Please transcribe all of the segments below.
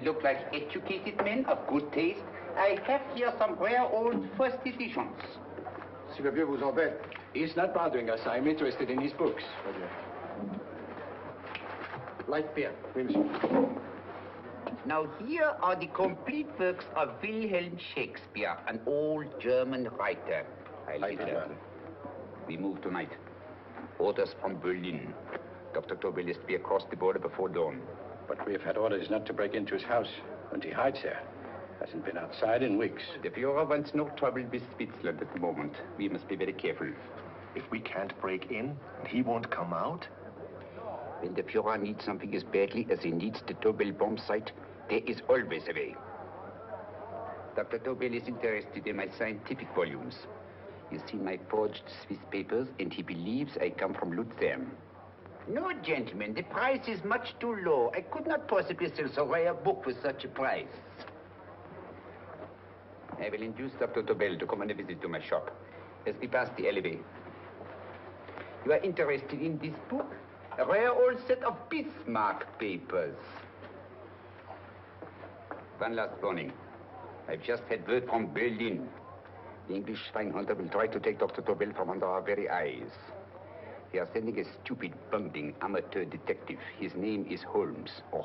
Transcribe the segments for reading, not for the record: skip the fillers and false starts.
look like educated men of good taste, I have here some rare old first editions. Si le vieux vous embête. He's not bothering us. I'm interested in his books. Light beer. Oui, monsieur. Now, here are the complete works of Wilhelm Shakespeare, an old German writer. We move tonight. Orders from Berlin. Dr. Tobel is to be across the border before dawn. But we have had orders not to break into his house, and he hides there. Hasn't been outside in weeks. The Führer wants no trouble with Switzerland at the moment. We must be very careful. If we can't break in, and he won't come out? When the Führer needs something as badly as he needs the Tobel bomb site, there is always a way. Dr. Tobel is interested in my scientific volumes. He's seen my forged Swiss papers, and he believes I come from Luzern. No, gentlemen, the price is much too low. I could not possibly sell so rare a book for such a price. I will induce Dr. Tobel to come on a visit to my shop as we pass the alleyway. You are interested in this book? A rare old set of Bismarck papers. One last warning. I've just had word from Berlin. The English swinehunter will try to take Dr. Tobel from under our very eyes. They are sending a stupid, bumbling amateur detective. His name is Holmes, or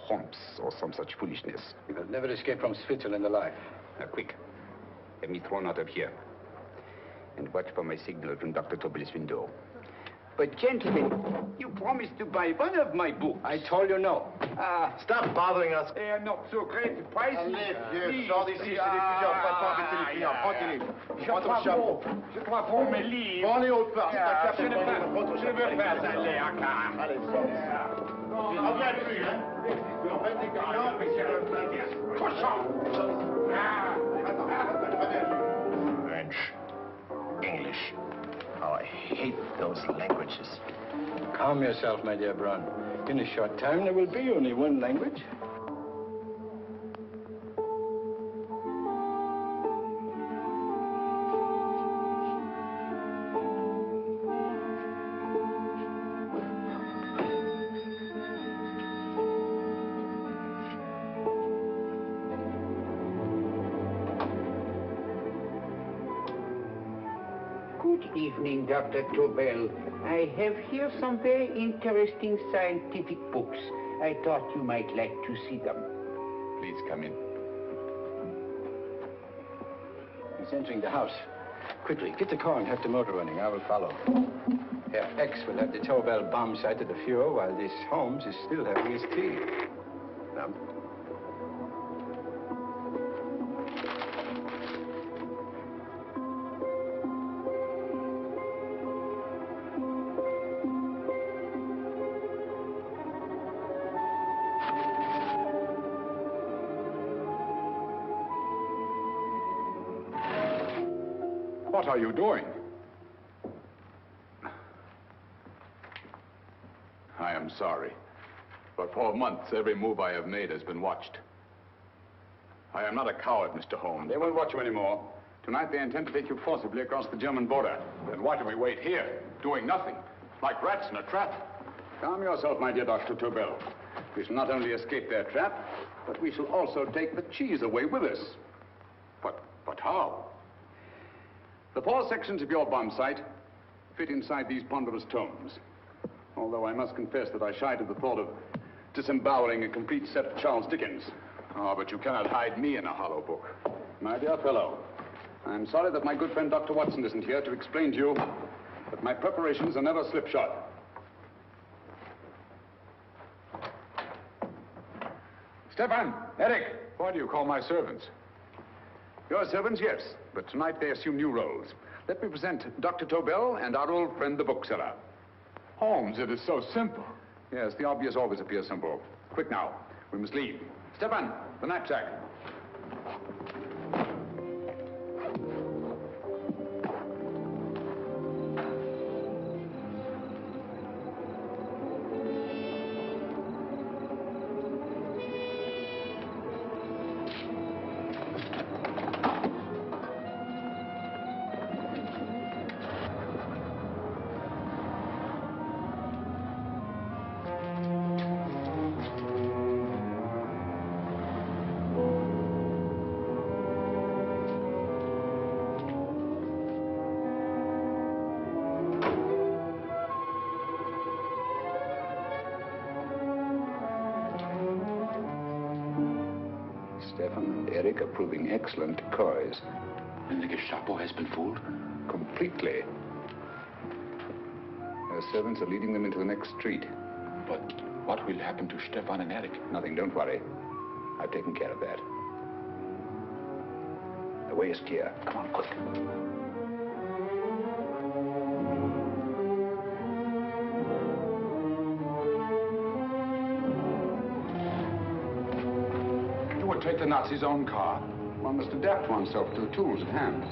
some such foolishness. He will never escape from Switzerland alive. Now, quick. Have me thrown out of here. And watch for my signal from Dr. Tobel's window. But, gentlemen, you promised to buy one of my books. I told you no. Stop bothering us. They are not so great prices. Allez, vieux, sors d'ici, c'est des fuyants. Pas embêter les clients. Prends-les. Prends ton chapeau. Je crois pour mes livres. Prends les hautes parts. Je ne veux pas aller à Kaaren. Allez, sors. Reviens plus, hein. En fait, des clients, Cochon! French. English. How I hate those languages. Calm yourself, my dear Brown. In a short time, there will be only one language. Good evening, Dr. Tobel. I have here some very interesting scientific books. I thought you might like to see them. Please come in. He's entering the house. Quickly, get the car and have the motor running. I will follow. Herr X will have the Tobel bomb site at the Führer while this Holmes is still having his tea. Now. What are you doing? I am sorry, but for months, every move I have made has been watched. I am not a coward, Mr. Holmes. They won't watch you anymore. Tonight, they intend to take you forcibly across the German border. Then why do we wait here, doing nothing, like rats in a trap? Calm yourself, my dear Dr. Tobel. We shall not only escape their trap, but we shall also take the cheese away with us. But how? The 4 sections of your bomb site fit inside these ponderous tomes. Although I must confess that I shied at the thought of disemboweling a complete set of Charles Dickens. Oh, but you cannot hide me in a hollow book. My dear fellow, I'm sorry that my good friend Dr. Watson isn't here to explain to you that my preparations are never slipshod. Stefan, Eric, why do you call my servants? Your servants, yes, but tonight they assume new roles. Let me present Dr. Tobel and our old friend, the bookseller. Holmes, it is so simple. Yes, the obvious always appears simple. Quick now, we must leave. Stefan, the knapsack. Stefan and Eric are proving excellent decoys. And the Gestapo has been fooled? Completely. Their servants are leading them into the next street. But what will happen to Stefan and Eric? Nothing, don't worry. I've taken care of that. The way is clear. Come on, quick. You would take the Nazis' own car. One must adapt oneself to the tools at hand.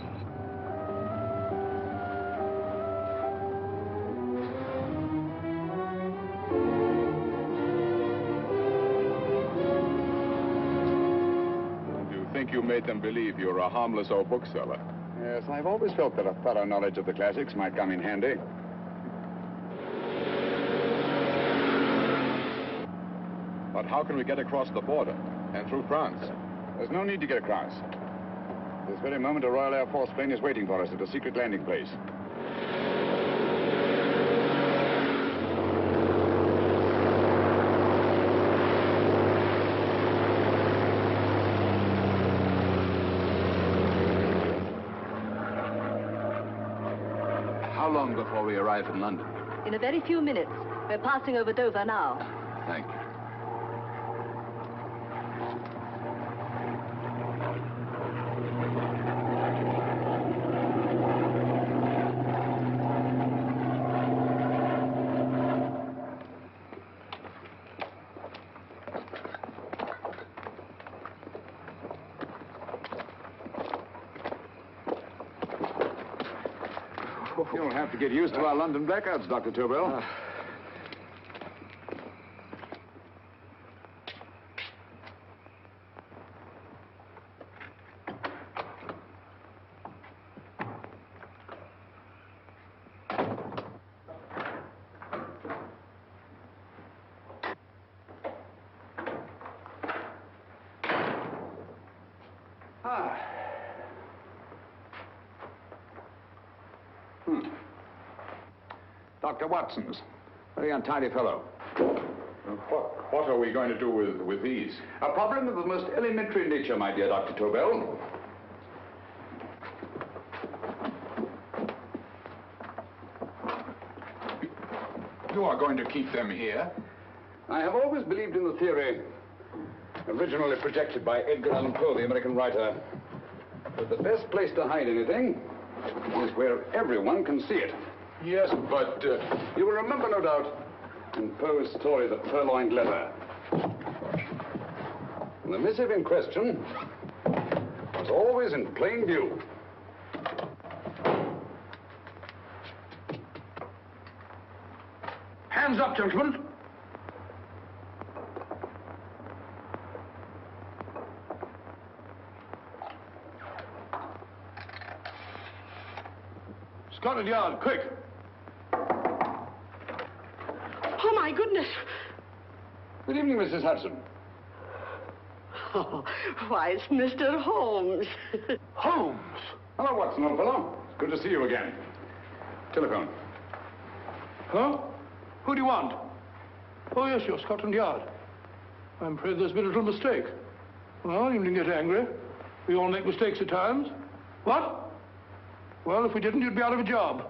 You made them believe you were a harmless old bookseller. Yes, I've always felt that a thorough knowledge of the classics might come in handy. But how can we get across the border and through France? There's no need to get across. This very moment, a Royal Air Force plane is waiting for us at a secret landing place. How long before we arrive in London? In a very few minutes. We're passing over Dover now. Thank you. You'll have to get used to our London blackouts, Dr. Tobel. Dr. Watson's. Very untidy fellow. What are we going to do with these? A problem of the most elementary nature, my dear Dr. Tobel. You are going to keep them here? I have always believed in the theory, originally projected by Edgar Allan Poe, the American writer, that the best place to hide anything is where everyone can see it. Yes, but... You will remember, no doubt, in Poe's story, The Purloined Letter. The missive in question was always in plain view. Hands up, gentlemen. Scotland Yard, quick. Oh, my goodness. Good evening, Mrs. Hudson. Oh, why, it's Mr. Holmes. Holmes. Hello, Watson, old fellow. It's good to see you again. Telephone. Huh? Who do you want? Oh, yes, you're Scotland Yard. I'm afraid there's been a little mistake. Well, you needn't get angry. We all make mistakes at times. What? Well, if we didn't, you'd be out of a job.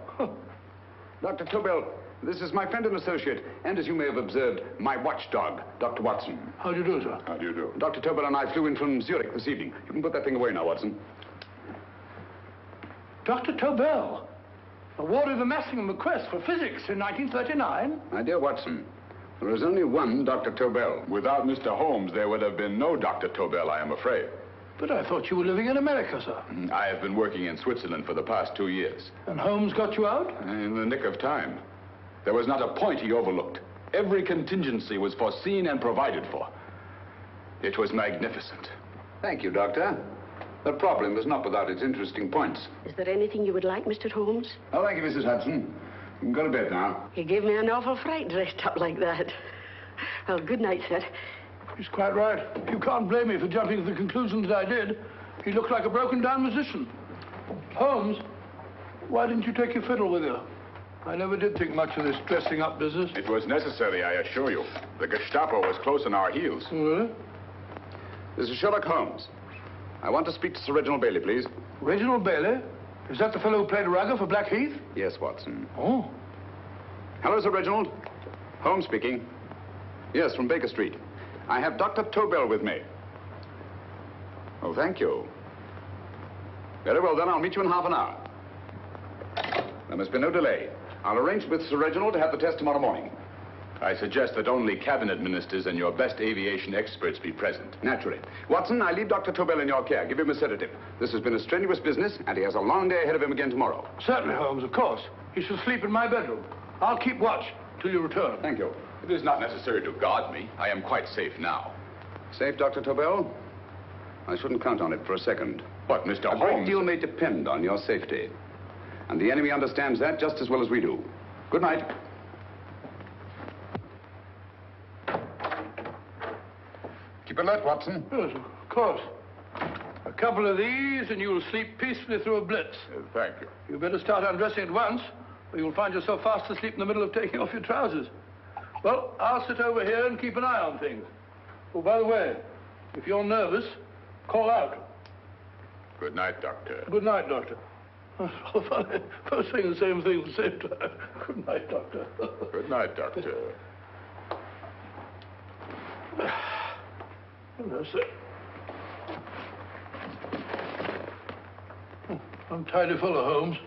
Dr. Tobel, this is my friend and associate, and as you may have observed, my watchdog, Dr. Watson. How do you do, sir? How do you do? Dr. Tobel and I flew in from Zurich this evening. You can put that thing away now, Watson. Dr. Tobel, awarded the Massingham Bequest for physics in 1939. My dear Watson, there is only one Dr. Tobel. Without Mr. Holmes, there would have been no Dr. Tobel, I am afraid. But I thought you were living in America, sir. I have been working in Switzerland for the past 2 years. And Holmes got you out? In the nick of time. There was not a point he overlooked. Every contingency was foreseen and provided for. It was magnificent. Thank you, Doctor. The problem is not without its interesting points. Is there anything you would like, Mr. Holmes? Oh, thank you, Mrs. Hudson. You can go to bed now. You gave me an awful fright dressed up like that. Well, good night, sir. He's quite right. You can't blame me for jumping to the conclusions I did. He looked like a broken-down musician. Holmes, why didn't you take your fiddle with you? I never did think much of this dressing-up business. It was necessary, I assure you. The Gestapo was close on our heels. Really? This is Sherlock Holmes. I want to speak to Sir Reginald Bailey, please. Reginald Bailey? Is that the fellow who played Rugger for Blackheath? Yes, Watson. Oh. Hello, Sir Reginald. Holmes speaking. Yes, from Baker Street. I have Dr. Tobel with me. Oh, thank you. Very well, then. I'll meet you in half an hour. There must be no delay. I'll arrange with Sir Reginald to have the test tomorrow morning. I suggest that only cabinet ministers and your best aviation experts be present. Naturally. Watson, I leave Dr. Tobel in your care. Give him a sedative. This has been a strenuous business, and he has a long day ahead of him again tomorrow. Certainly, Holmes, of course. He shall sleep in my bedroom. I'll keep watch till you return. Thank you. It is not necessary to guard me. I am quite safe now. Safe, Dr. Tobel? I shouldn't count on it for a second. But, Mr. A Holmes... great deal may depend on your safety. And the enemy understands that just as well as we do. Good night. Keep alert, Watson. Yes, of course. A couple of these, and you'll sleep peacefully through a blitz. Thank you. You better start undressing at once, or you'll find yourself fast asleep in the middle of taking off your trousers. Well, I'll sit over here and keep an eye on things. Oh, by the way, if you're nervous, call out. Good night, Doctor. Good night, Doctor. That's so funny. Both saying the same thing at the same time. Good night, Doctor. Good night, Doctor. Hello, sir. I'm tidy full of Holmes.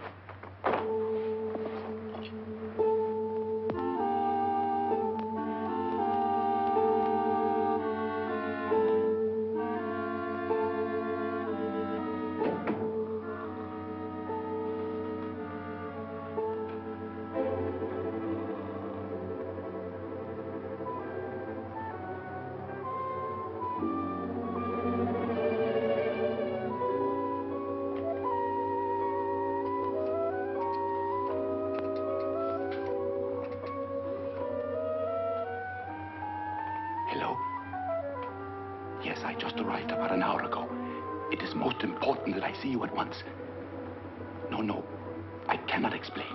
Hello? Yes, I just arrived about an hour ago. It is most important that I see you at once. No, I cannot explain.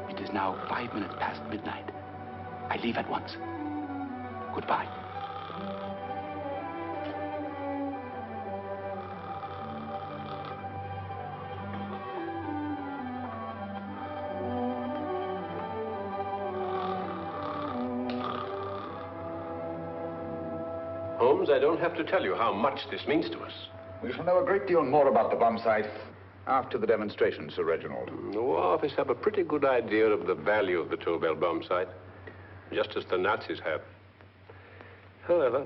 It is now 5 minutes past midnight. I leave at once. Goodbye. Holmes, I don't have to tell you how much this means to us. We shall know a great deal more about the bomb site after the demonstration, Sir Reginald. The War Office have a pretty good idea of the value of the Tobel bomb site, just as the Nazis have. However,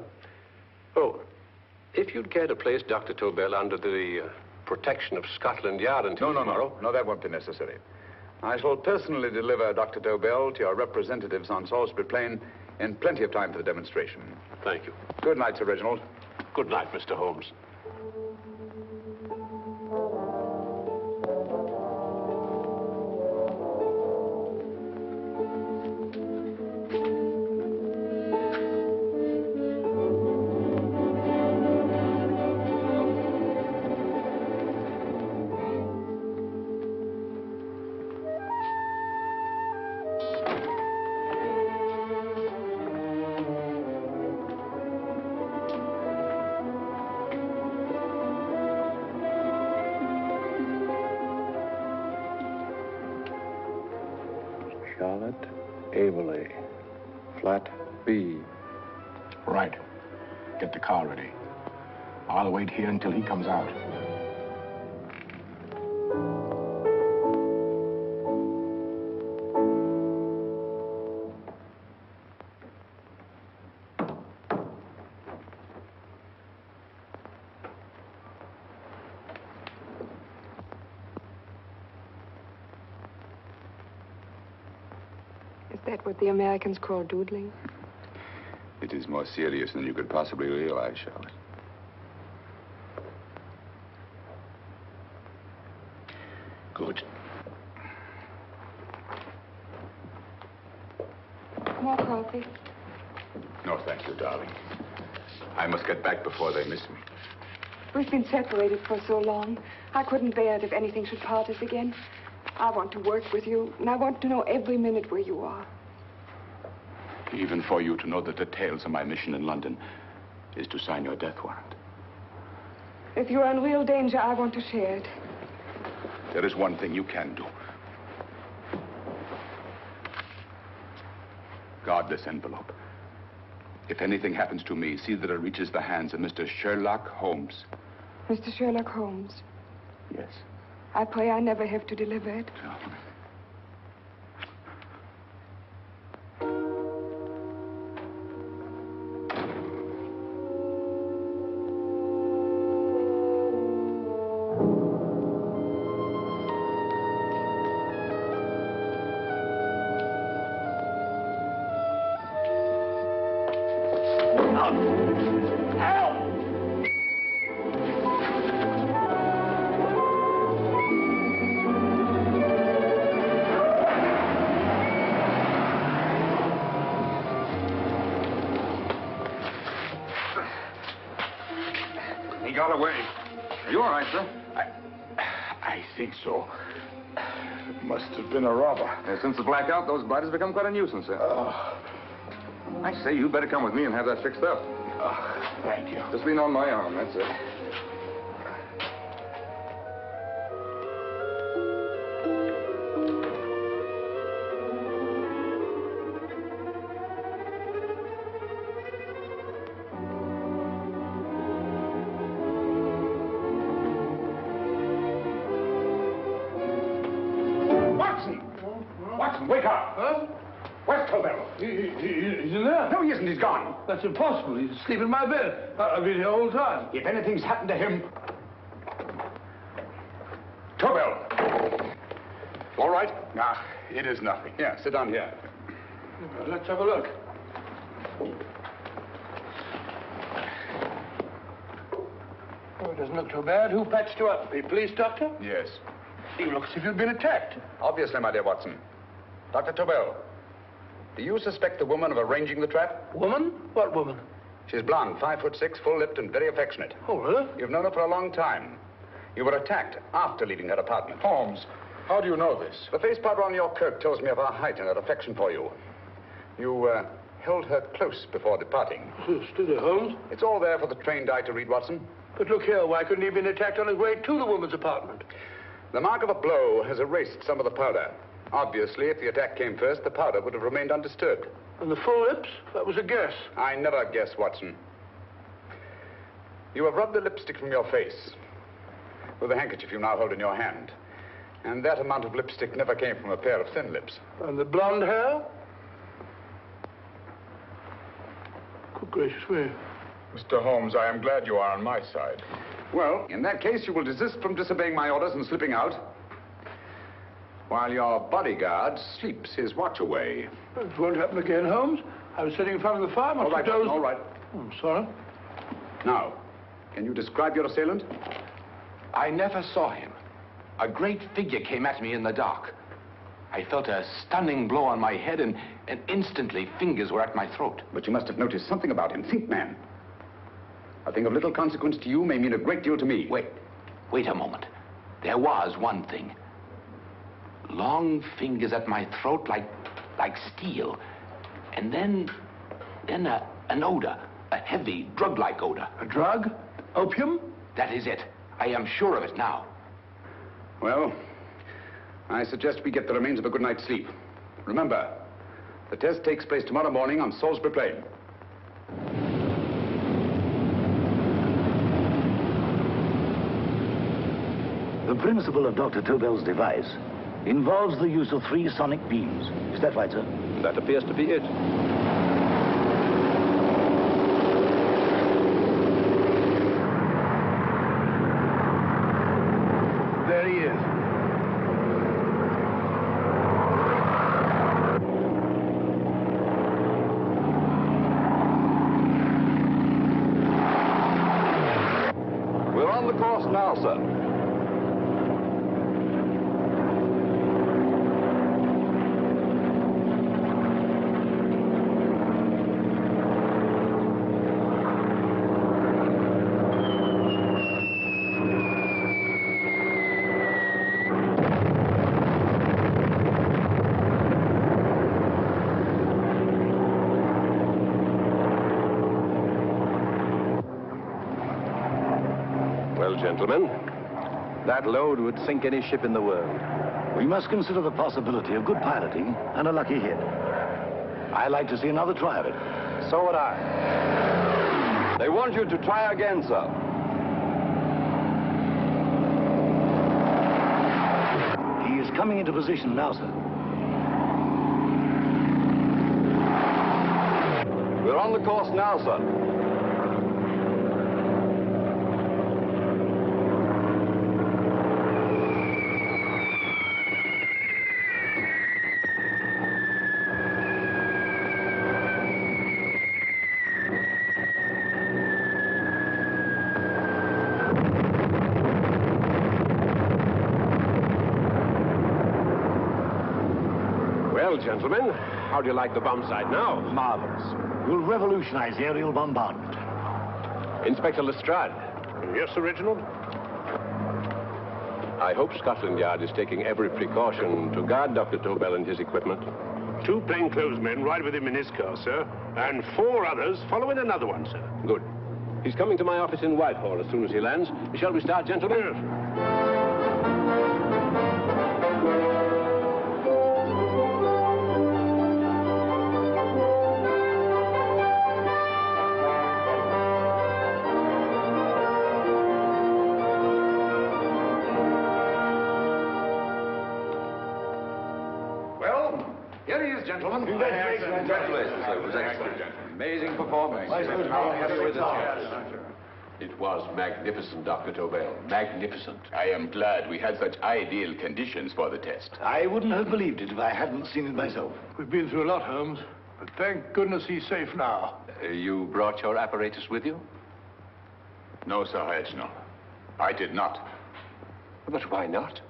if you'd care to place Dr. Tobel under the protection of Scotland Yard until tomorrow... No, that won't be necessary. I shall personally deliver Dr. Tobel to your representatives on Salisbury Plain in plenty of time for the demonstration. Thank you. Good night, Sir Reginald. Good night, Mr. Holmes. Flat B. Right. Get the car ready. I'll wait here until he comes out. Is that what the Americans call doodling? It is more serious than you could possibly realize, Charlotte. Good. More coffee? No, thank you, darling. I must get back before they miss me. We've been separated for so long. I couldn't bear it if anything should part us again. I want to work with you, and I want to know every minute where you are. even for you to know the details of my mission in London, is to sign your death warrant. If you're in real danger, I want to share it. There is one thing you can do. Guard this envelope. If anything happens to me, see that it reaches the hands of Mr. Sherlock Holmes. Mr. Sherlock Holmes, Yes. I pray I never have to deliver it. He got away. Are you all right, sir? I think so. Must have been a robber. Since the blackout, those biters have become quite a nuisance, sir. I say, you better come with me and have that fixed up. Thank you. Just lean on my arm, that's it. Watson, wake up! Huh? Where's Tobel? He's in there. No, he isn't. He's gone. That's impossible. He's asleep in my bed. I've been here all the time. If anything's happened to him... Tobel! All right? Nah, it is nothing. Yeah, sit down here. Let's have a look. Oh, it doesn't look too bad. Who patched you up? The police doctor? Yes. You look as if you'd been attacked. Obviously, my dear Watson. Dr. Tobel, do you suspect the woman of arranging the trap? Woman? What woman? She's blonde, 5'6", full-lipped, and very affectionate. Oh, really? You've known her for a long time. You were attacked after leaving her apartment. Holmes, how do you know this? The face powder on your coat tells me of her height and her affection for you. You held her close before departing. Steady, Holmes. It's all there for the trained eye to read, Watson. But look here, why couldn't he have been attacked on his way to the woman's apartment? The mark of a blow has erased some of the powder. Obviously, if the attack came first, the powder would have remained undisturbed. And the full lips? That was a guess. I never guess, Watson. You have rubbed the lipstick from your face with the handkerchief you now hold in your hand. And that amount of lipstick never came from a pair of thin lips. And the blonde hair? Good gracious me. Mr. Holmes, I am glad you are on my side. Well, in that case, you will desist from disobeying my orders and slipping out, while your bodyguard sleeps his watch away. It won't happen again, Holmes. I was sitting in front of the fire. All right, Watson, all right. Oh, I'm sorry. Now, can you describe your assailant? I never saw him. A great figure came at me in the dark. I felt a stunning blow on my head, and instantly fingers were at my throat. But you must have noticed something about him. Think, man. A thing of little consequence to you may mean a great deal to me. Wait a moment. There was one thing. Long fingers at my throat like steel. And then an odor, a heavy, drug-like odor. A drug? Opium? That is it. I am sure of it now. Well, I suggest we get the remains of a good night's sleep. Remember, the test takes place tomorrow morning on Salisbury Plain. The principle of Dr. Tobel's device involves the use of 3 sonic beams. Is that right, sir? That appears to be it. There he is. We're on the course now, sir. Well, gentlemen, that load would sink any ship in the world. We must consider the possibility of good piloting and a lucky hit. I like to see another try of it. So would I. They want you to try again, sir. He is coming into position now, sir. We're on the course now, sir. Well, gentlemen, how do you like the bomb sight now? Marvelous. Will revolutionize aerial bombardment. Inspector Lestrade. Yes, Sir Reginald? I hope Scotland Yard is taking every precaution to guard Dr. Tobel and his equipment. 2 plainclothesmen ride with him in his car, sir, and 4 others follow in another one, sir. Good. He's coming to my office in Whitehall as soon as he lands. Shall we start, gentlemen? Yes. Gentlemen. Congratulations, sir. It was excellent. Amazing performance. It was magnificent, Dr. Tobel. Magnificent. I am glad we had such ideal conditions for the test. I wouldn't have believed it if I hadn't seen it myself. We've been through a lot, Holmes, but thank goodness he's safe now. You brought your apparatus with you? No, Sir Reginald. I did not. But why not?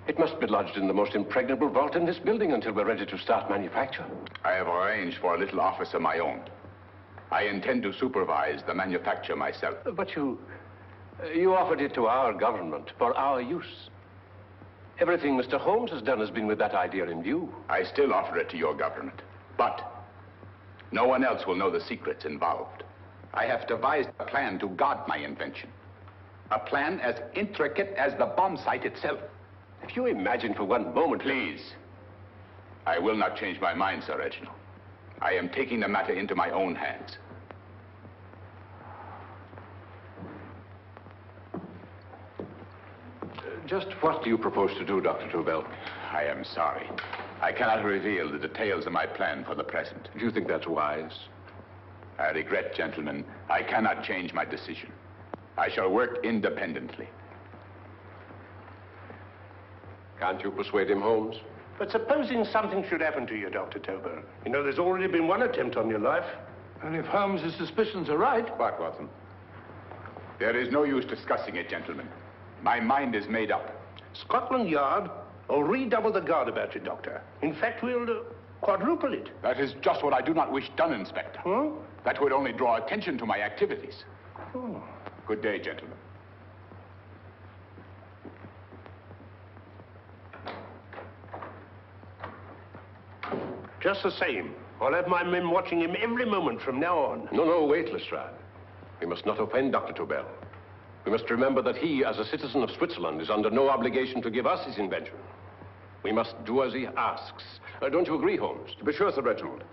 It must be lodged in the most impregnable vault in this building until we're ready to start manufacture. I have arranged for a little office of my own. I intend to supervise the manufacture myself. But you offered it to our government for our use. Everything Mr. Holmes has done has been with that idea in view. I still offer it to your government, but no one else will know the secrets involved. I have devised a plan to guard my invention. A plan as intricate as the bomb sight itself. If you imagine for one moment... Please. I will not change my mind, Sir Reginald. I am taking the matter into my own hands. Just what do you propose to do, Dr. Tobel? I am sorry. I cannot reveal the details of my plan for the present. Do you think that's wise? I regret, gentlemen, I cannot change my decision. I shall work independently. Can't you persuade him, Holmes? But supposing something should happen to you, Dr. Tobel. You know, there's already been one attempt on your life. And if Holmes' suspicions are right... Quiet, Watson. There is no use discussing it, gentlemen. My mind is made up. Scotland Yard will redouble the guard about you, Doctor. In fact, we'll quadruple it. That is just what I do not wish done, Inspector. Huh? That would only draw attention to my activities. Oh. Good day, gentlemen. Just the same, I'll have my men watching him every moment from now on. No, wait, Lestrade. We must not offend Dr. Tobel. We must remember that he, as a citizen of Switzerland, is under no obligation to give us his invention. We must do as he asks. Don't you agree, Holmes? To be sure, Sir Reginald.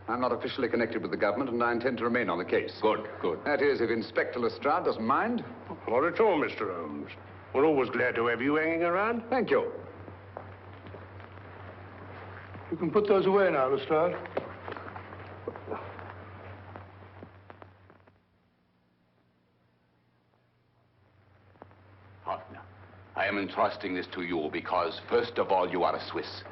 I'm not officially connected with the government, and I intend to remain on the case. Good, good. That is, if Inspector Lestrade doesn't mind. Not at all, Mr. Holmes. We're always glad to have you hanging around. Thank you. You can put those away now, Lestrade. Partner, I am entrusting this to you because, first of all, you are a Swiss.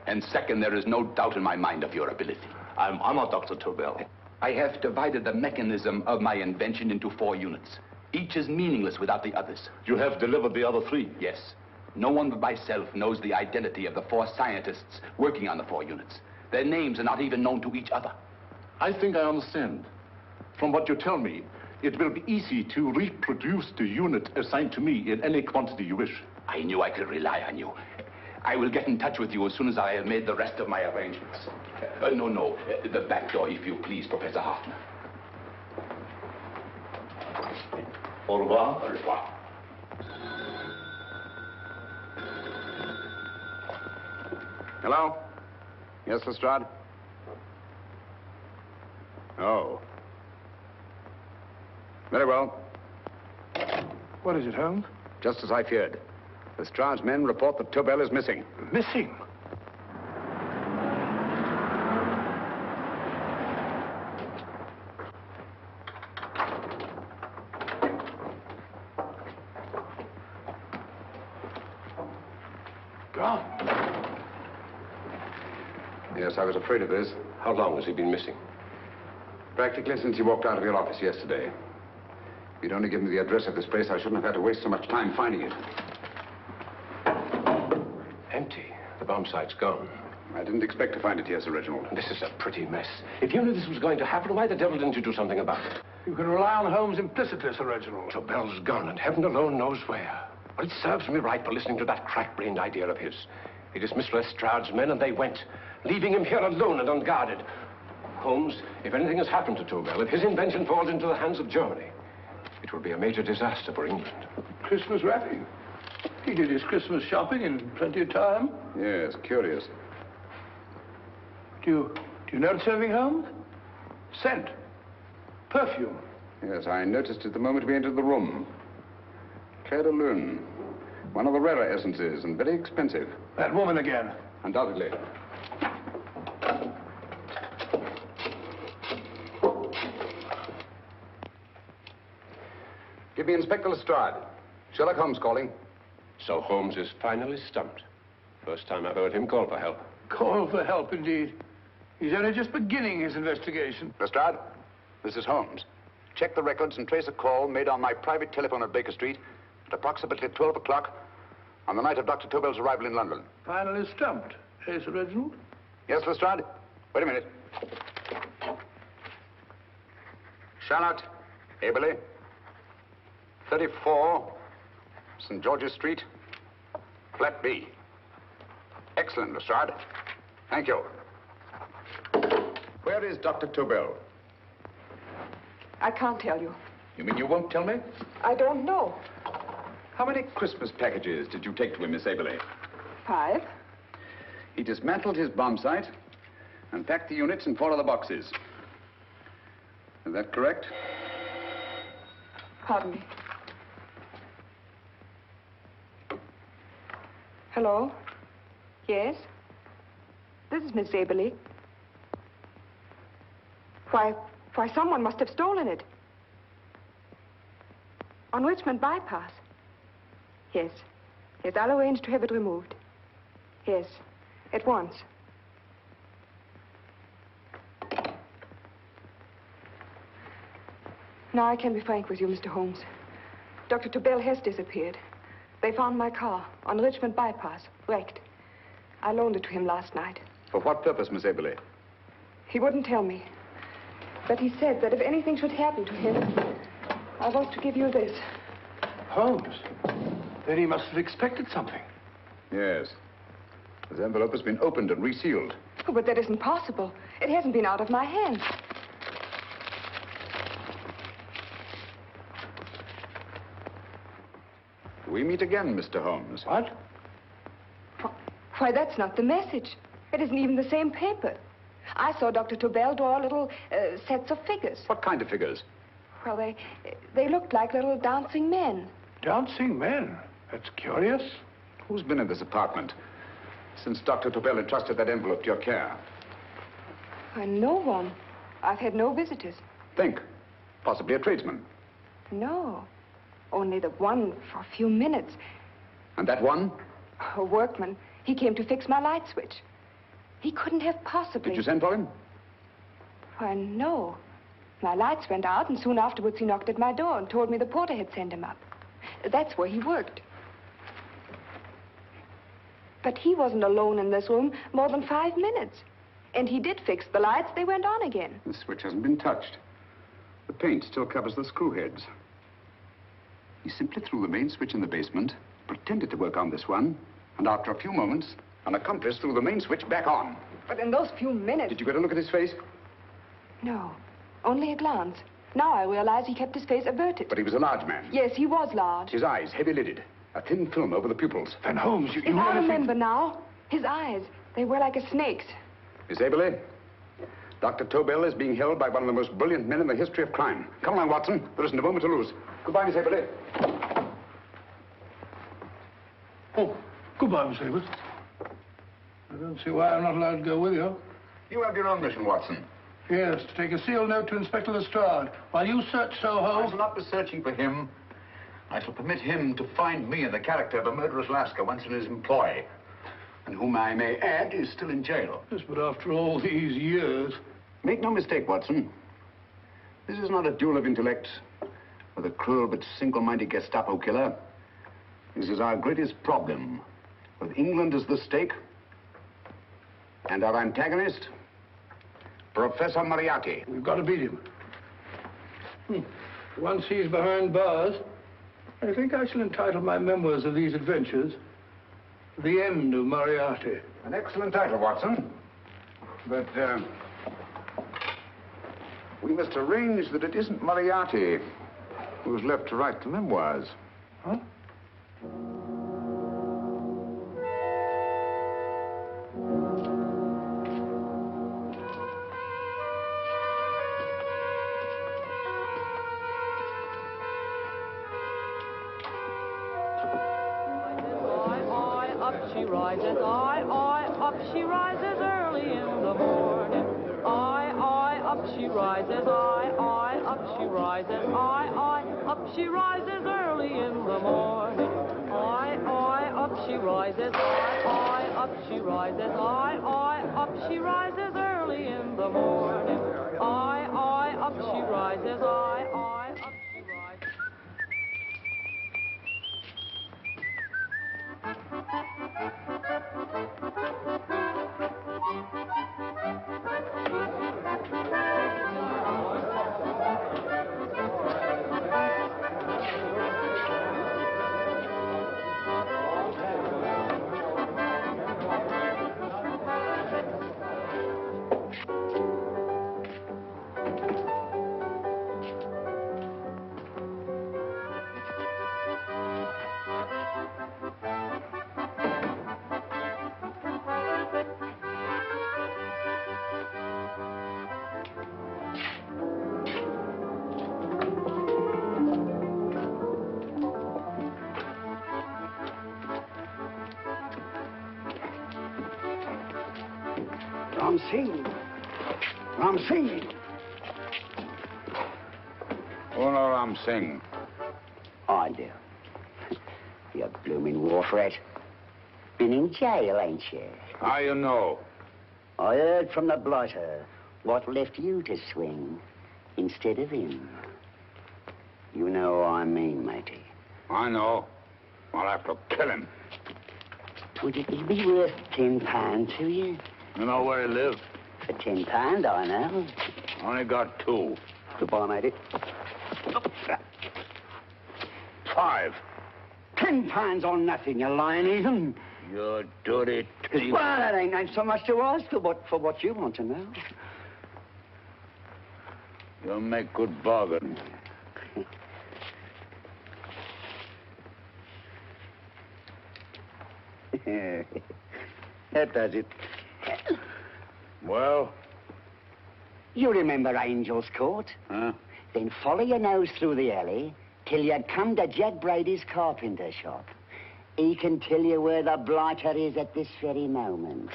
And second, there is no doubt in my mind of your ability. I'm honored, Dr. Tobel. I have divided the mechanism of my invention into 4 units. Each is meaningless without the others. You have delivered the other 3? Yes. No one but myself knows the identity of the 4 scientists working on the 4 units. Their names are not even known to each other. I think I understand. From what you tell me, it will be easy to reproduce the unit assigned to me in any quantity you wish. I knew I could rely on you. I will get in touch with you as soon as I have made the rest of my arrangements. No. The back door, if you please, Professor Hoffner. Au revoir. Au revoir. Hello? Yes, Lestrade? Oh. Very well. What is it, Holmes? Just as I feared. Lestrade's men report that Tobel is missing. Missing? Gone. Yes, I was afraid of this. How long has he been missing? Practically since he walked out of your office yesterday. If you'd only given me the address of this place, I shouldn't have had to waste so much time finding it. Empty. The bomb site's gone. I didn't expect to find it here, Sir Reginald. This is a pretty mess. If you knew this was going to happen, why the devil didn't you do something about it? You can rely on Holmes implicitly, Sir Reginald. Tobel's gone, and heaven alone knows where. Well, it serves me right for listening to that crack-brained idea of his. He dismissed Lestrade's men, and they went, leaving him here alone and unguarded. Holmes, if anything has happened to Tobel, if his invention falls into the hands of Germany, it will be a major disaster for England. Christmas wrapping. He did his Christmas shopping in plenty of time. Yes, curious. Do you notice anything, Holmes? Scent. Perfume. Yes, I noticed it the moment we entered the room. Claire de Lune. One of the rarer essences, and very expensive. That woman again. Undoubtedly. Give me Inspector Lestrade. Sherlock Holmes calling. So Holmes is finally stumped. First time I've heard him call for help. Call for help, indeed. He's only just beginning his investigation. Lestrade, this is Holmes. Check the records and trace a call made on my private telephone at Baker Street at approximately 12 o'clock on the night of Dr. Tobel's arrival in London. Finally stumped, eh, Sir Reginald? Yes, Lestrade? Wait a minute. Charlotte, Aberley, 34, St. George's Street, flat B. Excellent, Lestrade. Thank you. Where is Dr. Tobel? I can't tell you. You mean you won't tell me? I don't know. How many Christmas packages did you take to him, Miss Aberley? 5. He dismantled his bomb site and packed the units in 4 of the boxes. Is that correct? Pardon me. Hello? Yes? This is Miss Aberley. Why, someone must have stolen it. On Richmond Bypass. Yes. Yes, I'll arrange to have it removed. Yes, at once. Now I can be frank with you, Mr. Holmes. Dr. Tobel has disappeared. They found my car on Richmond Bypass, wrecked. I loaned it to him last night. For what purpose, Miss Aberley? He wouldn't tell me. But he said that if anything should happen to him, I was to give you this. Holmes? Then he must have expected something. Yes. This envelope has been opened and resealed. Oh, but that isn't possible. It hasn't been out of my hands. We meet again, Mr. Holmes. What? Why, that's not the message. It isn't even the same paper. I saw Dr. Tobel draw little sets of figures. What kind of figures? Well, they looked like little dancing men. Dancing men? That's curious. Who's been in this apartment since Dr. Tobel entrusted that envelope to your care? No one. I've had no visitors. Think. Possibly a tradesman. No. Only the one for a few minutes. And that one? A workman. He came to fix my light switch. He couldn't have possibly... Did you send for him? Why, no. My lights went out, and soon afterwards he knocked at my door and told me the porter had sent him up. That's where he worked. But he wasn't alone in this room more than 5 minutes. And he did fix the lights. They went on again. The switch hasn't been touched. The paint still covers the screw heads. He simply threw the main switch in the basement, pretended to work on this one, and after a few moments, an accomplice threw the main switch back on. But in those few minutes... Did you get a look at his face? No, only a glance. Now I realize he kept his face averted. But he was a large man. Yes, he was large. His eyes heavy-lidded, a thin film over the pupils. Van Holmes, you I remember now. His eyes, They were like a snake's. Miss Aberley, Dr. Tobel is being held by one of the most brilliant men in the history of crime. Come along, Watson. There isn't a moment to lose. Goodbye, Miss Aberley. Oh, goodbye, Miss Aberley. I don't see why I'm not allowed to go with you. You have your own mission, Watson. Yes, to take a sealed note to Inspector Lestrade while you search Soho. I shall not be searching for him. I shall permit him to find me in the character of a murderous Lascar once in his employ, and whom I may add is still in jail. Yes, but after all these years... Make no mistake, Watson. This is not a duel of intellects with a cruel but single-minded Gestapo killer. This is our greatest problem, with England as the stake, and our antagonist, Professor Moriarty. We've got to beat him. Once he's behind bars, I think I shall entitle my memoirs of these adventures The End of Moriarty. An excellent title, Watson. But, we must arrange that it isn't Moriarty who's left to write the memoirs. Huh? She rises, up she rises early in the morning. Up she rises, up she rises, up she rises early in the morning. Up she rises, up she rises, up she rises early in the morning. Up she rises, up she rises. Ram Singh. Oh, no, Ram Singh. I do. You blooming war threat. Been in jail, ain't you? How you know? I heard from the blighter what left you to swing instead of him. You know what I mean, matey. I know. I'll have to kill him. Would it be worth £10 to you? You know where he lives? For £10, I know. Only got 2. Goodbye, matey. 5. £10 on nothing, you lying heathen. You dirty thief. Well, that ain't so much to ask for what you want to know. You'll make good bargain. That does it. Well? You remember Angel's Court? Huh? Then follow your nose through the alley till you come to Jack Brady's carpenter shop. He can tell you where the blighter is at this very moment.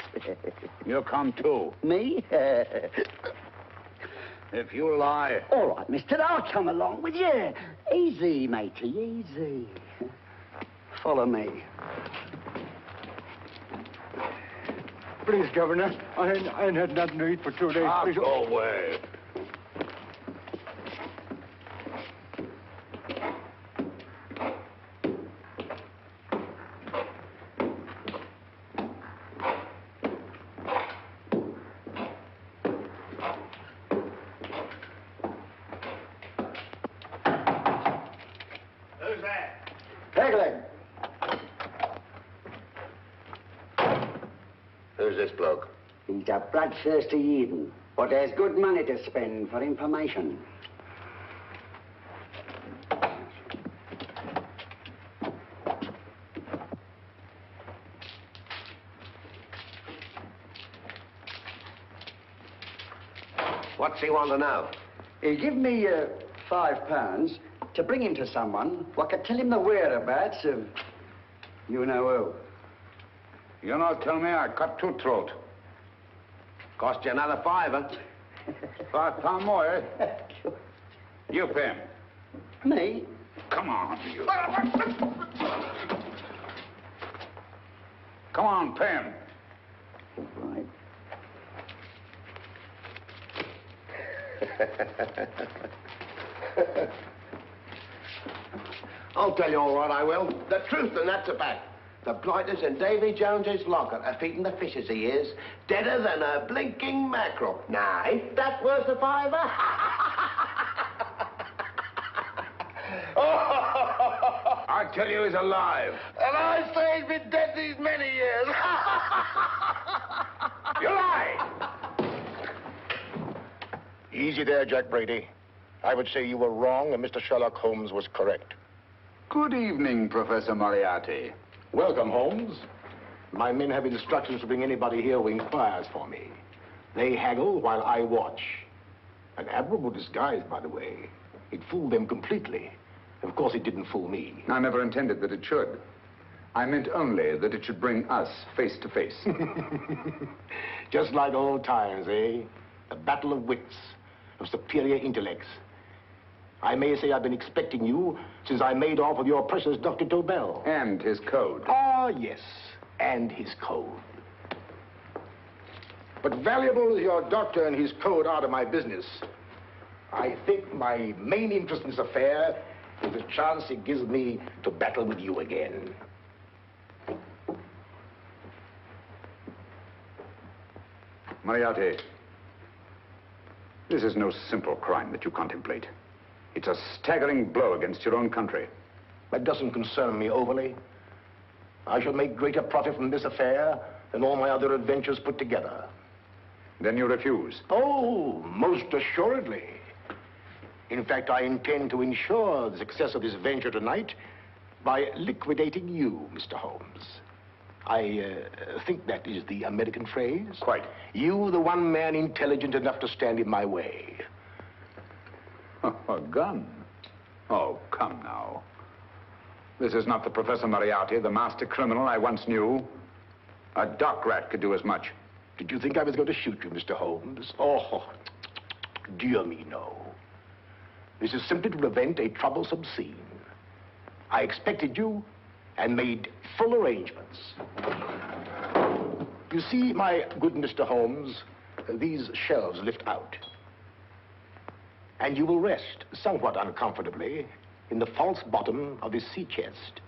You come too. Me? If you lie... All right, mister, I'll come along with you. Easy, matey, easy. Follow me. Please, Governor, I ain't had nothing to eat for 2 days. Please. Go away. Who's that? Pegleg. Who's this bloke? He's a bloodthirsty heathen, but there's good money to spend for information. What's he want to know? He give me £5 to bring him to someone what could tell him the whereabouts of you know who. You not tell me I cut two throat. Cost you another £5. £5 more, eh? You pay him. Me? Come on, you. Come on, pay him. Right. I'll tell you all right, I will. The truth, and that's a fact. The blighters in Davy Jones's locker are feeding the fishes, he is. Deader than a blinking mackerel. Now, ain't that worth a £5? I tell you he's alive. And I say he's been dead these many years. You lie! Easy there, Jack Brady. I would say you were wrong and Mr. Sherlock Holmes was correct. Good evening, Professor Moriarty. Welcome, Holmes. My men have instructions to bring anybody here who inquires for me. They haggle while I watch. An admirable disguise, by the way. It fooled them completely. Of course, it didn't fool me. I never intended that it should. I meant only that it should bring us face to face. Just like old times, eh? A battle of wits, of superior intellects. I may say I've been expecting you since I made off with your precious Dr. Tobel. And his code. Ah, yes, and his code. But valuable as your doctor and his code are to my business, I think my main interest in this affair is the chance it gives me to battle with you again. Moriarty, this is no simple crime that you contemplate. It's a staggering blow against your own country. That doesn't concern me overly. I shall make greater profit from this affair than all my other adventures put together. Then you refuse? Oh, most assuredly. In fact, I intend to ensure the success of this venture tonight by liquidating you, Mr. Holmes. I think that is the American phrase. Quite. You, the one man intelligent enough to stand in my way. A gun? Oh, come now. This is not the Professor Moriarty, the master criminal I once knew. A dock rat could do as much. Did you think I was going to shoot you, Mr. Holmes? Oh, dear me, no. This is simply to prevent a troublesome scene. I expected you and made full arrangements. You see, my good Mr. Holmes, these shelves lift out. And you will rest somewhat uncomfortably in the false bottom of this sea chest.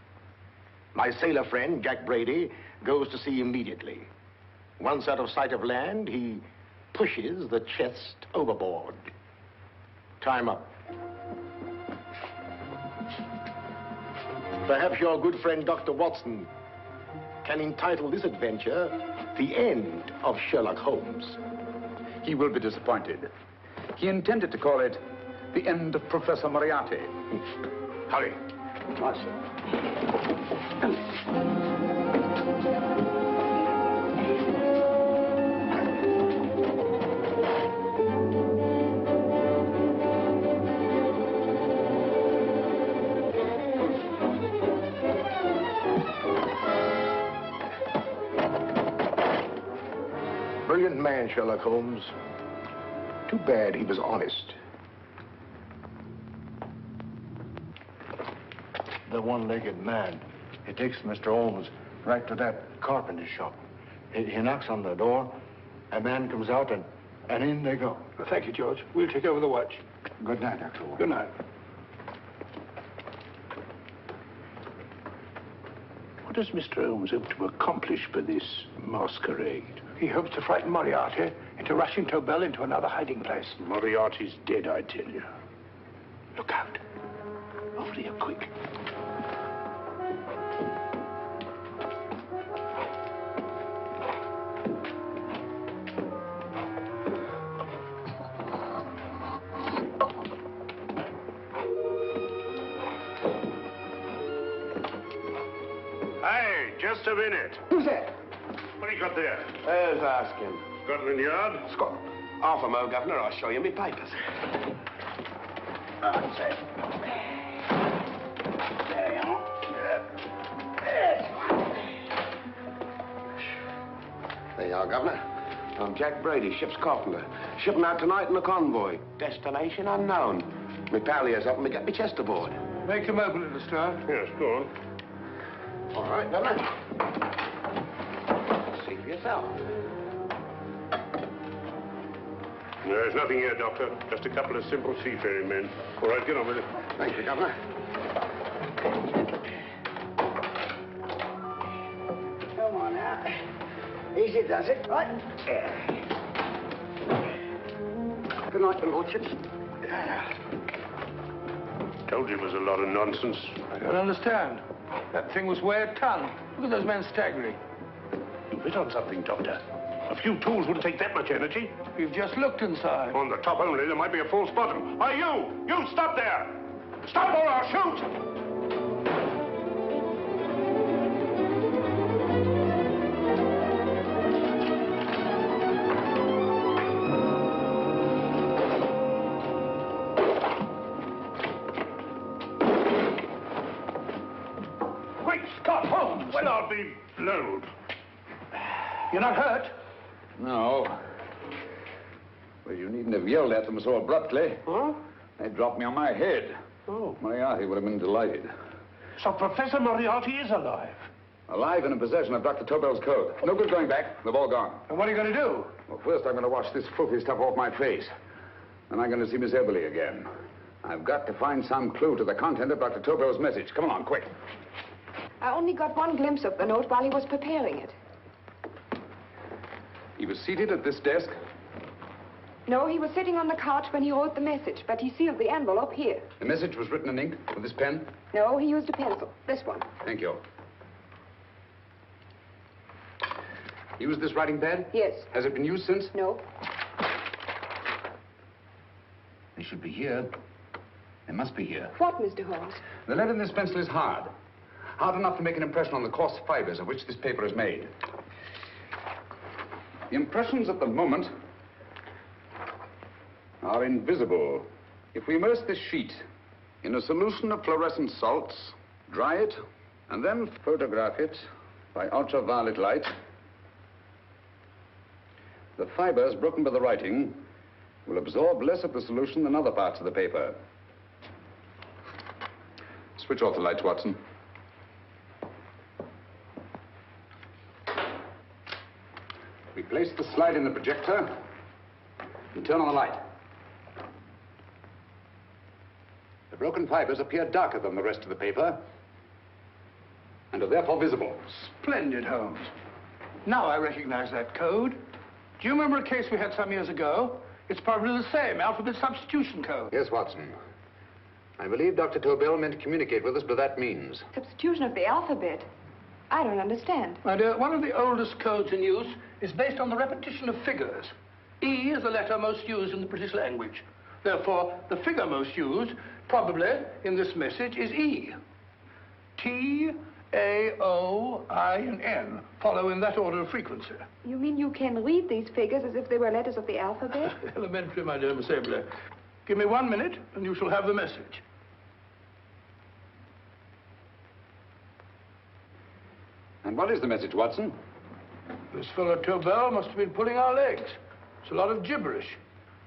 My sailor friend, Jack Brady, goes to sea immediately. Once out of sight of land, he pushes the chest overboard. Time up. Perhaps your good friend, Dr. Watson, can entitle this adventure The End of Sherlock Holmes. He will be disappointed. He intended to call it The End of Professor Moriarty. Hurry. Brilliant man, Sherlock Holmes. Too bad he was honest. The one-legged man. He takes Mr. Holmes right to that carpenter shop. He knocks on the door, a man comes out, and in they go. Well, thank you, George. We'll take over the watch. Good night, Dr. Holmes. Good night. What does Mr. Holmes hope to accomplish by this masquerade? He hopes to frighten Moriarty into rushing Tobel into another hiding place. Moriarty's dead, I tell you. Look out. Over here, quick. Hey, just a minute. Who's that? What do you got there? Let's ask him. Scotland Yard? Scotland. Half a mo, Governor. I'll show you my papers. That's it. There you are. There you are, Governor. I'm Jack Brady, ship's carpenter. Shipping out tonight in a convoy. Destination unknown. My pal here's helping me get my chest aboard. Make him open it, Lestrade. Yes, go on. All right, Governor. See for yourself. There's nothing here, Doctor. Just a couple of simple seafaring men. All right, get on with it. Thank you, Governor. Come on now. Easy does it, right? Good night, your lordships. Told you it was a lot of nonsense. I don't understand. That thing was way a ton. Look at those men staggering. You hit on something, Doctor. A few tools wouldn't take that much energy. We've just looked inside. On the top only, there might be a false bottom. Hey, you! You stop there! Stop or I'll shoot! Great Scott, Holmes! Well, I'll be blowed. You're not hurt? No. Well, you needn't have yelled at them so abruptly. Huh? They dropped me on my head. Oh. Moriarty would have been delighted. So Professor Moriarty is alive? Alive and in possession of Dr. Tobel's code. No good going back. They've all gone. And what are you going to do? Well, first I'm going to wash this filthy stuff off my face. Then I'm going to see Miss Eberly again. I've got to find some clue to the content of Dr. Tobel's message. Come along, quick. I only got one glimpse of the note while he was preparing it. He was seated at this desk. No, he was sitting on the couch when he wrote the message, but he sealed the envelope here. The message was written in ink with this pen? No, he used a pencil. This one. Thank you. Used this writing pad? Yes. Has it been used since? No. They should be here. They must be here. What, Mr. Holmes? The lead in this pencil is hard. Hard enough to make an impression on the coarse fibers of which this paper is made. The impressions at the moment are invisible. If we immerse this sheet in a solution of fluorescent salts, dry it, and then photograph it by ultraviolet light, the fibers broken by the writing will absorb less of the solution than other parts of the paper. Switch off the lights, Watson. We place the slide in the projector and turn on the light. The broken fibers appear darker than the rest of the paper and are therefore visible. Splendid, Holmes. Now I recognize that code. Do you remember a case we had some years ago? It's probably the same, alphabet substitution code. Yes, Watson. I believe Dr. Tobel meant to communicate with us by that means. Substitution of the alphabet? I don't understand. My dear, one of the oldest codes in use is based on the repetition of figures. E is the letter most used in the British language. Therefore, the figure most used, probably, in this message is E. T, A, O, I, and N follow in that order of frequency. You mean you can read these figures as if they were letters of the alphabet? Elementary, my dear Miss Eberly. Give me 1 minute, and you shall have the message. And what is the message, Watson? This fellow Tobel must have been pulling our legs. It's a lot of gibberish.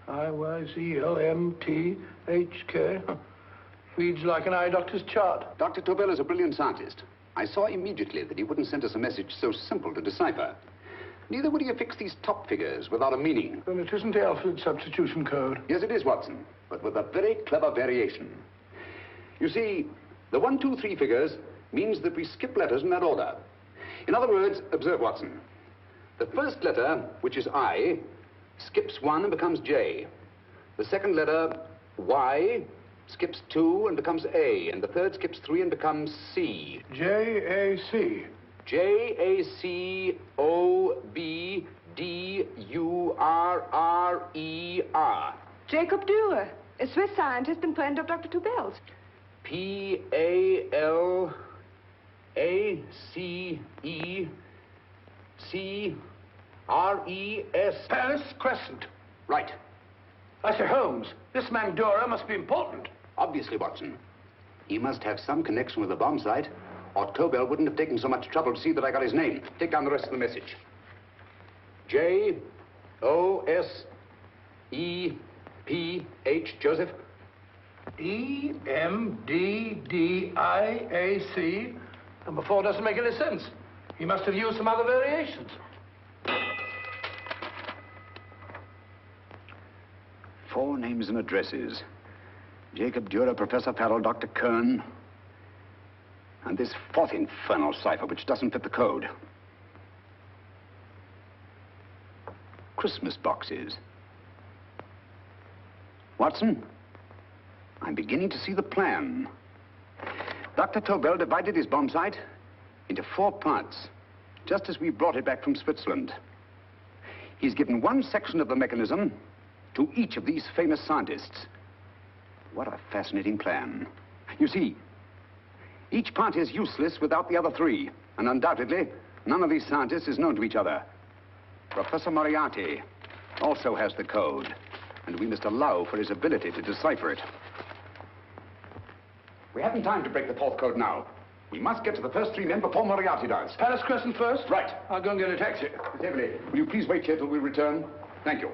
I-Y-Z-L-M-T-H-K. Reads like an eye doctor's chart. Dr. Tobel is a brilliant scientist. I saw immediately that he wouldn't send us a message so simple to decipher. Neither would he affix these top figures without a meaning. Then it isn't the alphabet substitution code. Yes, it is, Watson, but with a very clever variation. You see, the 1, 2, 3 figures means that we skip letters in that order. In other words, observe, Watson. The first letter, which is I, skips 1 and becomes J. The second letter, Y, skips 2 and becomes A. And the third skips 3 and becomes C. J-A-C. J-A-C-O-B-D-U-R-R-E-R. Jacob Dürer, a Swiss scientist and friend of Dr. Tobel's. P-A-L-A-C-E-C-R-E-S. Paris Crescent. Right. I say, Holmes, this man Dora must be important. Obviously, Watson. He must have some connection with the bomb site, or Tobel wouldn't have taken so much trouble to see that I got his name. Take down the rest of the message. J-O-S-E-P-H, Joseph. E-M-D-D-I-A-C. Number 4 doesn't make any sense. He must have used some other variations. 4 names and addresses. Jacob Dürer, Professor Farrell, Dr. Kern. And this 4th infernal cipher, which doesn't fit the code. Christmas boxes. Watson, I'm beginning to see the plan. Dr. Tobel divided his bomb site into 4 parts, just as we brought it back from Switzerland. He's given one section of the mechanism to each of these famous scientists. What a fascinating plan. You see, each part is useless without the other 3, and undoubtedly, none of these scientists is known to each other. Professor Moriarty also has the code, and we must allow for his ability to decipher it. We haven't time to break the 4th code now. We must get to the first 3 men before Moriarty does. Palace Crescent first? Right. I'll go and get a taxi. Miss Everly, will you please wait here till we return? Thank you.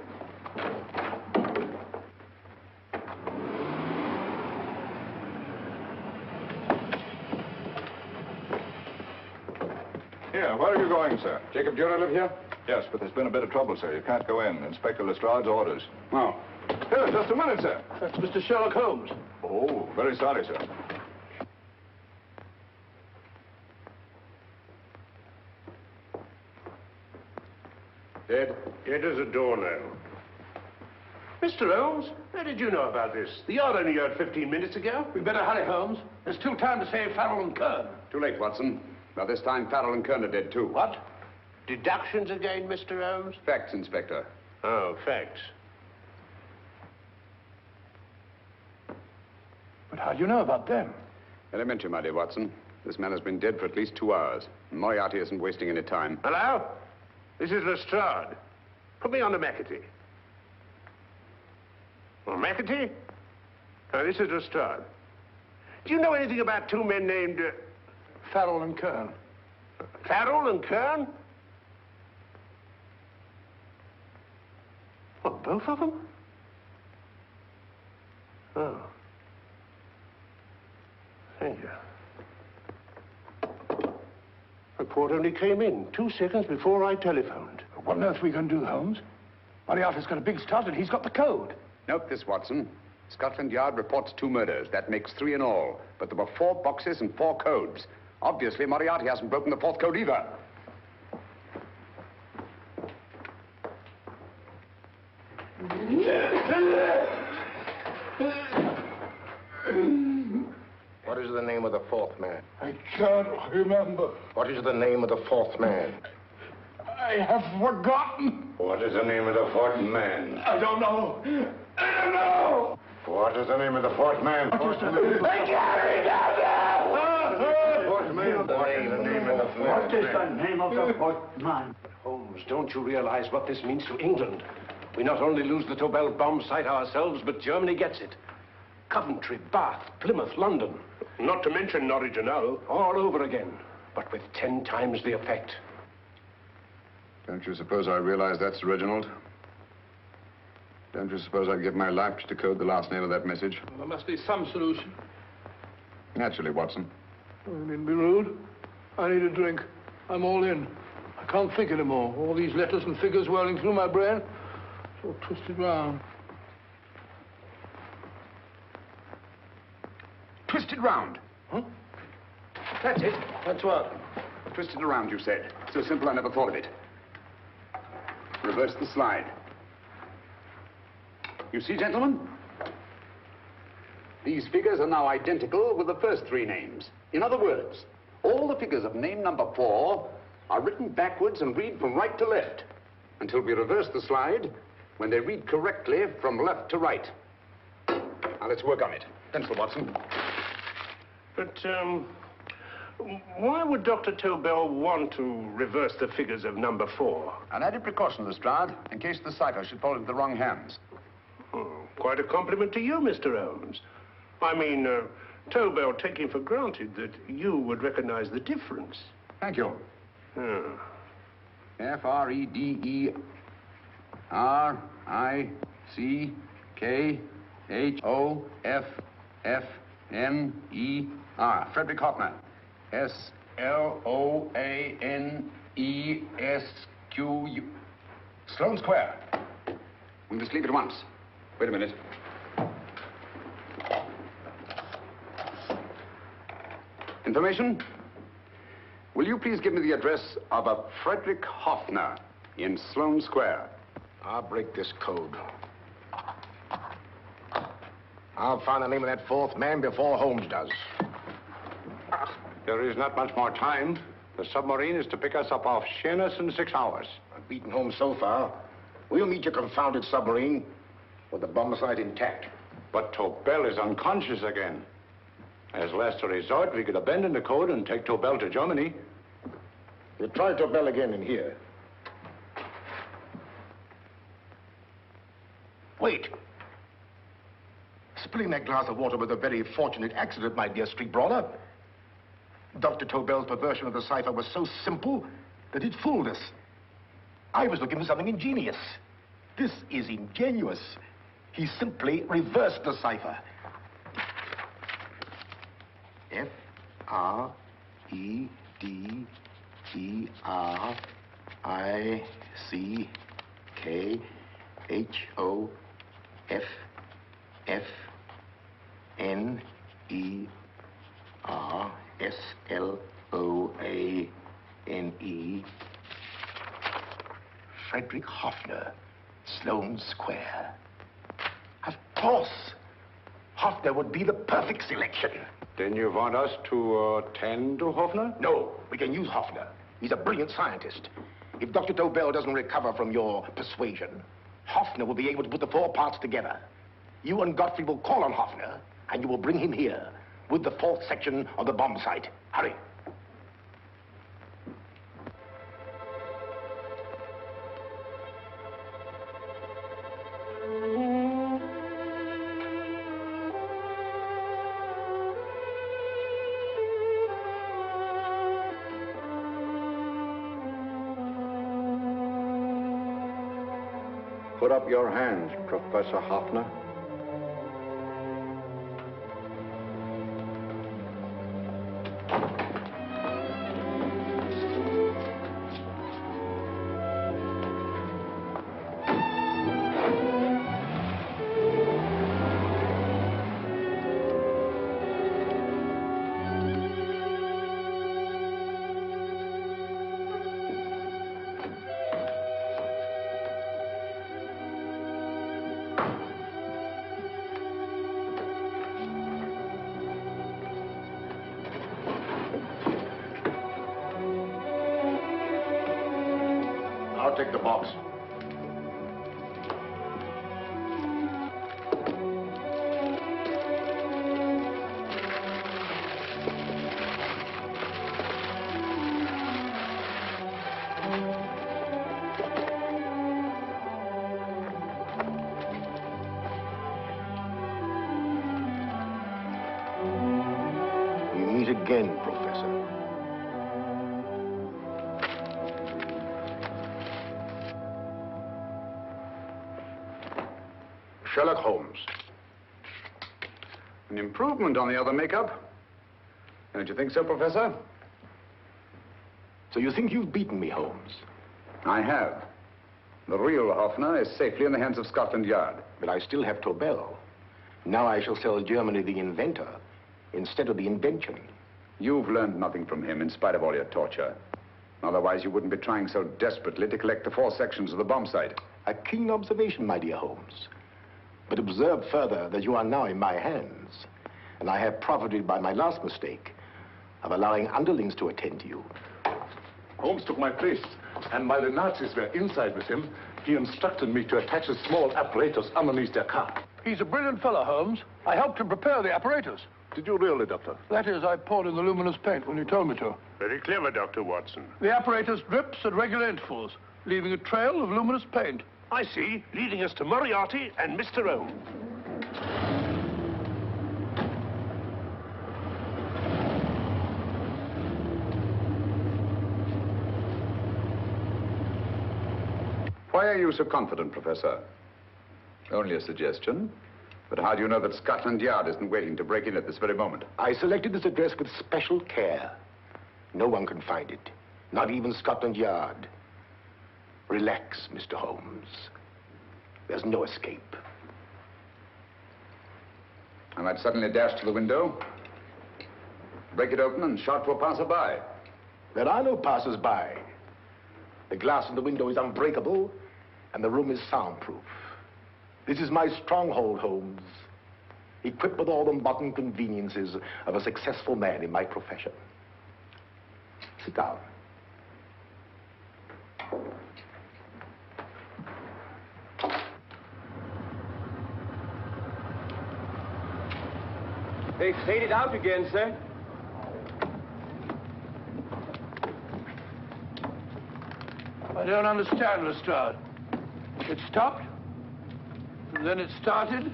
Here, where are you going, sir? Jacob Dürer live here? Yes, but there's been a bit of trouble, sir. You can't go in. Inspector Lestrade's orders. Oh. Here, just a minute, sir. That's Mr. Sherlock Holmes. Oh, very sorry, sir. Dead? Dead as a doornail. Mr. Holmes, how did you know about this? The yard only heard 15 minutes ago. We better hurry, Holmes. There's still time to save Farrell and Kern. Too late, Watson. By this time, Farrell and Kern are dead, too. What? Deductions again, Mr. Holmes? Facts, Inspector. Oh, facts. But how do you know about them? Elementary, my dear Watson. This man has been dead for at least 2 hours. Moriarty isn't wasting any time. Hello? This is Lestrade. Put me on to McAtee. Well, McAtee? This is Lestrade. Do you know anything about 2 men named... Farrell and Kern. Farrell and Kern? What, both of them? Oh. Thank you. Report only came in 2 seconds before I telephoned. What on earth are we going to do, Holmes? Moriarty's got a big start and he's got the code. Note this, Watson. Scotland Yard reports 2 murders. That makes 3 in all. But there were 4 boxes and 4 codes. Obviously, Moriarty hasn't broken the 4th code either. What is the name of the 4th man? I can't remember. What is the name of the 4th man? I have forgotten. What is the name of the 4th man? I don't know. I don't know. What is the name of the 4th man? I can't remember. 4th man. What is the name of the 4th man? What is the name of the 4th man? Holmes, don't you realize what this means to England? We not only lose the Tobel bomb site ourselves, but Germany gets it. Coventry, Bath, Plymouth, London. Not to mention Norwich and Hull. All over again, but with 10 times the effect. Don't you suppose I realize that's Reginald? Don't you suppose I'd give my life to decode the last name of that message? Well, there must be some solution. Naturally, Watson. I needn't be rude. I need a drink. I'm all in. I can't think anymore. All these letters and figures whirling through my brain. It's all twisted round. Twisted round. Huh? That's it. That's what? Twisted around, you said. So simple, I never thought of it. Reverse the slide. You see, gentlemen? These figures are now identical with the first 3 names. In other words, all the figures of name number 4 are written backwards and read from right to left until we reverse the slide when they read correctly from left to right. Now, let's work on it. Pencil, Watson. But, Why would Dr. Tobel want to reverse the figures of number 4? An added precaution, Lestrade, in case the cipher should fall into the wrong hands. Oh, quite a compliment to you, Mr. Holmes. I mean, Tobel taking for granted that you would recognize the difference. Thank you. F-R-E-D-E-R-I-C-K-H-O-F-F-N-E-R. Frederick Hoffner. S-L-O-A-N-E-S-Q-U. Sloane Square. We must leave at once. Wait a minute. Information? Will you please give me the address of a Frederick Hoffner in Sloane Square? I'll break this code. I'll find the name of that 4th man before Holmes does. There is not much more time. The submarine is to pick us up off Sheerness in 6 hours. I've beaten Holmes so far. We'll meet your confounded submarine with the bomb site intact. But Tobel is unconscious again. As last resort, we could abandon the code and take Tobel to Germany. We'll try Tobel again in here. Wait. Spilling that glass of water was a very fortunate accident, my dear street brawler. Dr. Tobel's perversion of the cipher was so simple that it fooled us. I was looking for something ingenious. This is ingenuous. He simply reversed the cipher. F-R-E-D-E-R-I-C-K-H-O-F-F-N-E-R-S-L-O-A-N-E. Frederick Hoffner, Sloane Square. Of course. Hoffner would be the perfect selection. Then you want us to tend to Hoffner? No, we can use Hoffner. He's a brilliant scientist. If Dr. Tobel doesn't recover from your persuasion, Hoffner will be able to put the 4 parts together. You and Godfrey will call on Hoffner, and you will bring him here with the 4th section of the bomb site. Hurry. Put up your hands, Professor Hoffner. I'll take the box. We meet again, Professor. Sherlock Holmes. An improvement on the other makeup. Don't you think so, Professor? So you think you've beaten me, Holmes? I have. The real Hoffner is safely in the hands of Scotland Yard. But I still have Tobel. Now I shall sell Germany the inventor instead of the invention. You've learned nothing from him in spite of all your torture. Otherwise, you wouldn't be trying so desperately to collect the 4 sections of the bomb site. A keen observation, my dear Holmes. But observe further that you are now in my hands, and I have profited by my last mistake of allowing underlings to attend to you. Holmes took my place, and while the Nazis were inside with him, he instructed me to attach a small apparatus underneath their car. He's a brilliant fellow, Holmes. I helped him prepare the apparatus. Did you really, Doctor? That is, I poured in the luminous paint when you told me to. Very clever, Dr. Watson. The apparatus drips at regular intervals, leaving a trail of luminous paint. I see, leading us to Moriarty and Mr. Holmes. Why are you so confident, Professor? Only a suggestion. But how do you know that Scotland Yard isn't waiting to break in at this very moment? I selected this address with special care. No one can find it, not even Scotland Yard. Relax, Mr. Holmes. There's no escape. I might suddenly dash to the window, break it open, and shout to a passerby. There are no passers-by. The glass in the window is unbreakable, and the room is soundproof. This is my stronghold, Holmes, equipped with all the modern conveniences of a successful man in my profession. Sit down. They faded out again, sir. I don't understand, Lestrade. It stopped, and then it started,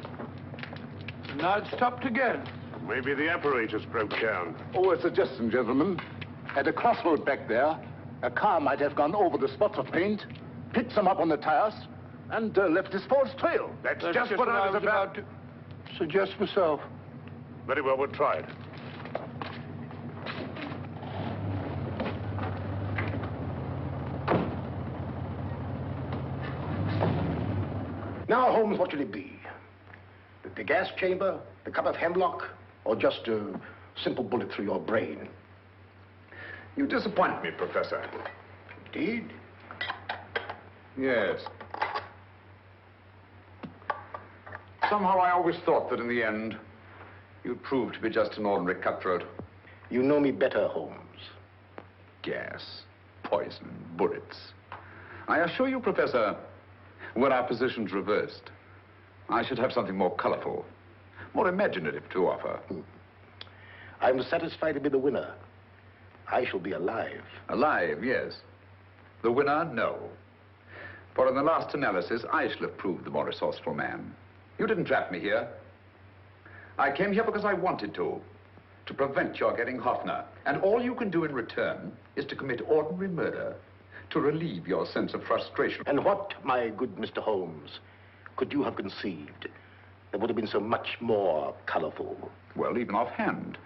and now it stopped again. Maybe the apparatus broke down. Oh, a suggestion, gentlemen. At a crossroad back there, a car might have gone over the spots of paint, picked some up on the tires, and left his false trail. That's just what I was about to suggest myself. Very well, we'll try it. Now, Holmes, what should it be? The gas chamber, the cup of hemlock, or just a simple bullet through your brain? You disappoint me, Professor. Indeed? Yes. Somehow I always thought that in the end, you'd prove to be just an ordinary cutthroat. You know me better, Holmes. Gas, poison, bullets. I assure you, Professor, were our positions reversed, I should have something more colorful, more imaginative to offer. I'm satisfied to be the winner. I shall be alive. Alive, yes. The winner, no. For in the last analysis, I shall have proved the more resourceful man. You didn't trap me here. I came here because I wanted to prevent your getting Hoffner. And all you can do in return is to commit ordinary murder to relieve your sense of frustration. And what, my good Mr. Holmes, could you have conceived that would have been so much more colorful? Well, even offhand,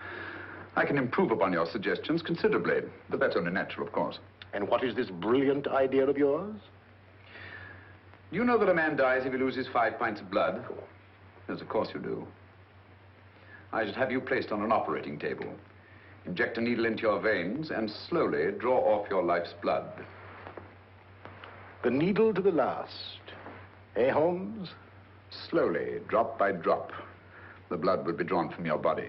I can improve upon your suggestions considerably, but that's only natural, of course. And what is this brilliant idea of yours? You know that a man dies if he loses 5 pints of blood? Yes, of course you do. I should have you placed on an operating table, inject a needle into your veins, and slowly draw off your life's blood. The needle to the last. Eh, Holmes? Slowly, drop by drop, the blood would be drawn from your body.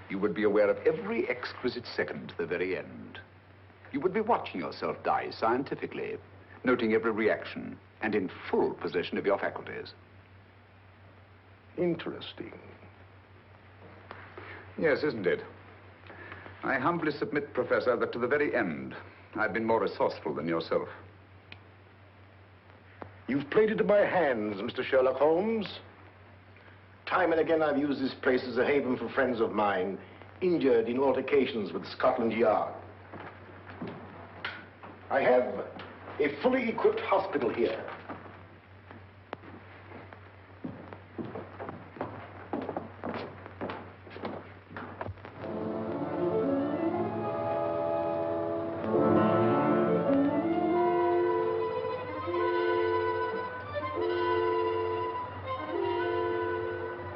You would be aware of every exquisite second to the very end. You would be watching yourself die scientifically, noting every reaction, and in full possession of your faculties. Interesting. Yes, isn't it? I humbly submit, Professor, that to the very end, I've been more resourceful than yourself. You've played into my hands, Mr. Sherlock Holmes. Time and again, I've used this place as a haven for friends of mine, injured in altercations with Scotland Yard. I have a fully equipped hospital here.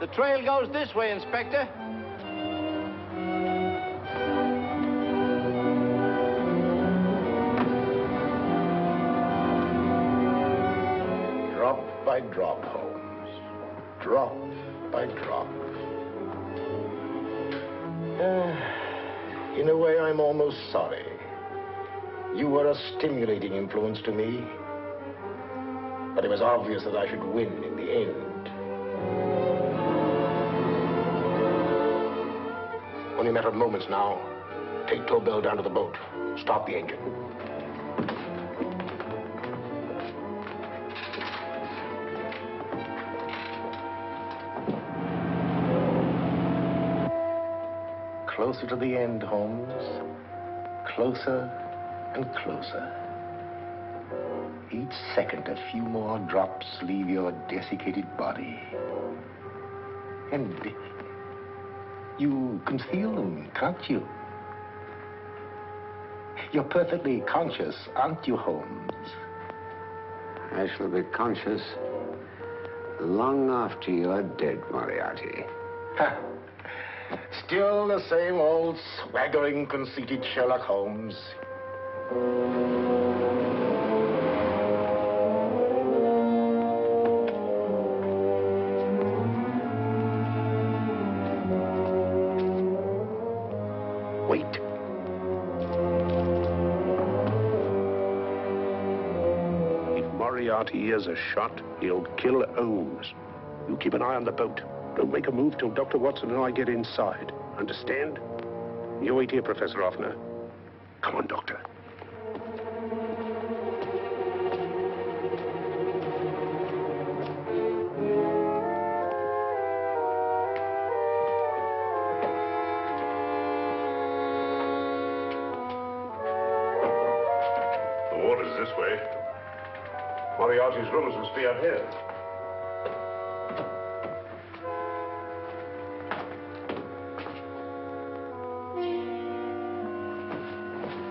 The trail goes this way, Inspector. Drop by drop, Holmes. Drop by drop. In a way, I'm almost sorry. You were a stimulating influence to me. But it was obvious that I should win in the end. Only a matter of moments now. Take Tobel down to the boat. Start the engine. Closer to the end, Holmes. Closer and closer. Each second, a few more drops leave your desiccated body. And you can feel them, can't you? You're perfectly conscious, aren't you, Holmes? I shall be conscious long after you're dead, Moriarty. Ha! Still the same old swaggering, conceited Sherlock Holmes. Wait. If Moriarty hears a shot, he'll kill Holmes. You keep an eye on the boat. Don't make a move till Dr. Watson and I get inside. Understand? You wait here, Professor Offner. Come on, Doctor. The water's this way. Moriarty's rooms must be out here.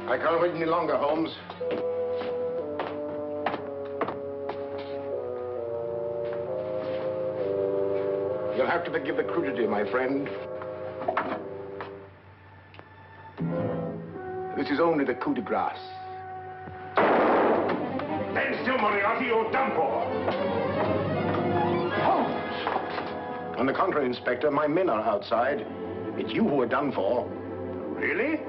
I can't wait any longer, Holmes. You'll have to forgive the crudity, my friend. This is only the coup de grace. Stand still, Moriarty, you're done for. Holmes! On the contrary, Inspector, my men are outside. It's you who are done for. Really?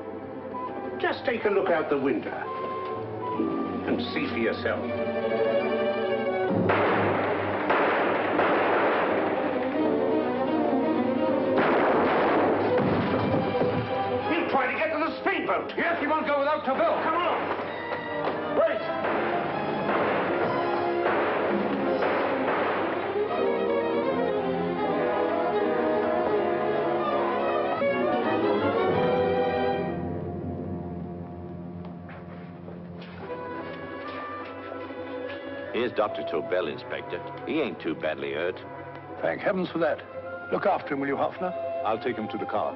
Just take a look out the window and see for yourself. He'll try to get to the speedboat. Yes, he won't go without Tobel. Come on. Wait. Here's Dr. Tobel, Inspector. He ain't too badly hurt. Thank heavens for that. Look after him, will you, Hoffner? I'll take him to the car.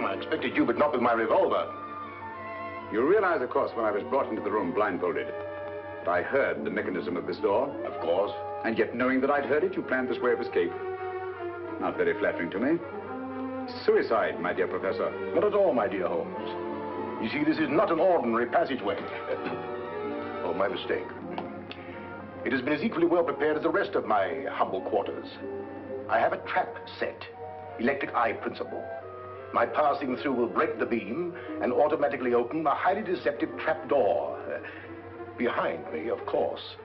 I expected you, but not with my revolver. You realize, of course, when I was brought into the room blindfolded, that I heard the mechanism of this door? Of course. And yet, knowing that I'd heard it, you planned this way of escape. Not very flattering to me. Suicide, my dear Professor. Not at all, my dear Holmes. You see, this is not an ordinary passageway. Oh, my mistake. It has been as equally well prepared as the rest of my humble quarters. I have a trap set, electric eye principle. My passing through will break the beam and automatically open a highly deceptive trap door. Behind me, of course,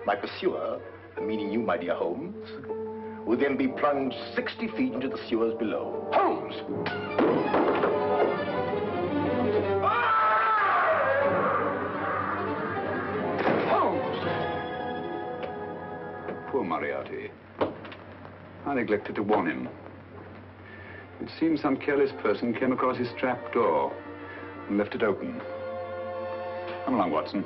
my pursuer, meaning you, my dear Holmes, will then be plunged 60 feet into the sewers below. Holmes! Holmes! Poor Moriarty. I neglected to warn him. It seems some careless person came across his trap door and left it open. Come along, Watson.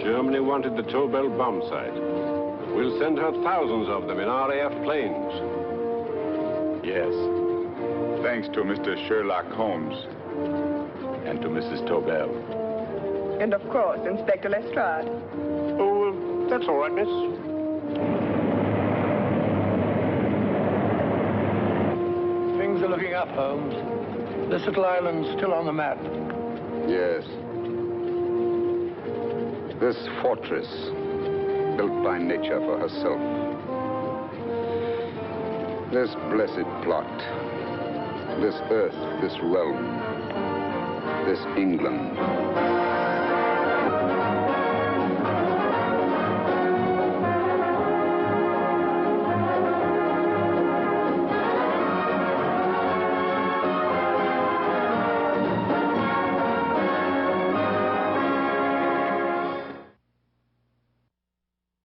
Germany wanted the Tobel bomb site. We'll send her thousands of them in RAF planes. Yes. Thanks to Mr. Sherlock Holmes and to Mrs. Tobel. And of course, Inspector Lestrade. Oh, that's all right, miss. Things are looking up, Holmes. This little island's still on the map. Yes. This fortress, built by nature for herself. This blessed plot. This earth, this realm. This England.